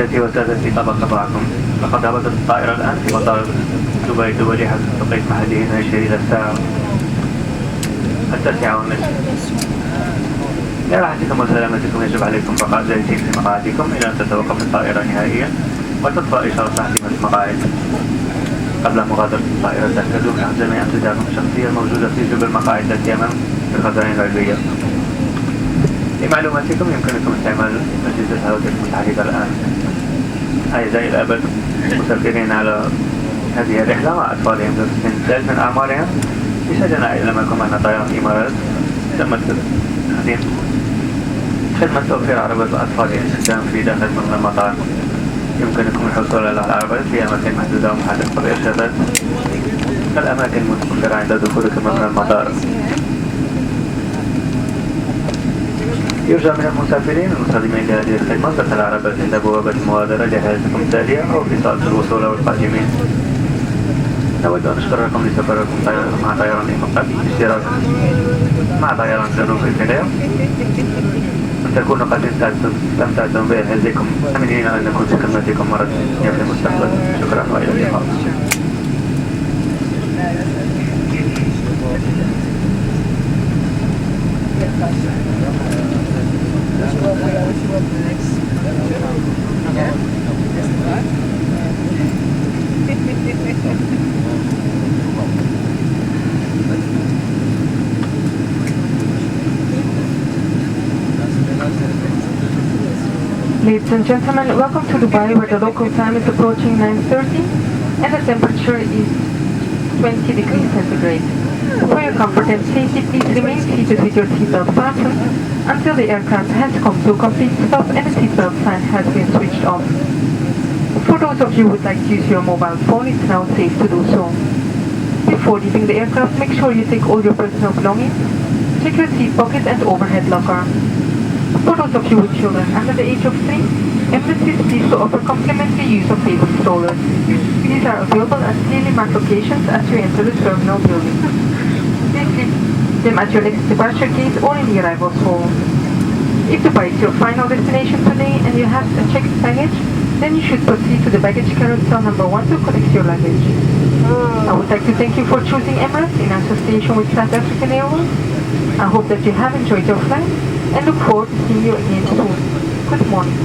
سادتي وسادتي طبق معكم. لقد هبطت الطائرة الآن في مطار دبي الدولي حيث تقيت محلي هنا إلى الساعة 9:30. لراحتكم وسلامتكم يجب عليكم بقاء جالسين في مقاعدكم إلى أن تتوقف الطائرة نهائيا وتطفأ إشارة تحريم المقاعد. قبل مغادرة الطائرة تأكدوا من جميع امتدادكم الشخصية الموجودة في جبل المقاعد التي أمام الخزائن العلوية. لمعلوماتكم يمكنكم استعمال أجهزة الهواتف المتحركة الآن. أعزائي الآباء المسافرين على هذه الرحلة مع أطفالهم ذوي السن الثالث من أعمارهم، يسعدنا إعلامكم أن طائرة الإمارات تمت خدمة توفير عربية الأطفال للاستخدام في داخل مبنى المطار. يمكنكم الحصول على العربية في أماكن محدودة ومحددة بإرشادات الأماكن المتوفرة عند دخولكم مبنى المطار. يرجى من المسافرين المستخدمين لهذه الخدمة فتح العربة عند بوابة المغادرة لحالتكم التالية أو في صالة الوصول أو القادمين. نود أن نشكركم لسفركم مع طيران اشتراك مع طيران جنوب إفريقيا، أن تكونوا قد استمتعتم برحلتكم، أمنين أن نكون في خدمتكم مرة ثانية في المستقبل. شكرا وإلى اللقاء. Ladies and gentlemen, welcome to Dubai, where the local time is approaching 9:30 and the temperature is 20 degrees centigrade. For your comfort and safety, please remain seated with your seatbelt fastened until the aircraft has come to a complete stop and the seatbelt sign has been switched off. For those of you who would like to use your mobile phone, it's now safe to do so. Before leaving the aircraft, make sure you take all your personal belongings, check your seat pocket and overhead locker. For those of you with children under the age of 3, Emirates is pleased to offer complimentary use of table strollers. These are available at clearly marked locations as you enter the terminal building. Please leave them at your next departure gate or in the arrivals hall. If Dubai is your final destination today and you have a checked baggage, then you should proceed to the baggage carousel number 1 to collect your luggage. I would like to thank you for choosing Emirates in association with South African Airways. I hope that you have enjoyed your flight and look forward to seeing you again soon. Good morning.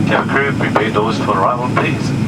Cabin crew, prepare doors for arrival, please.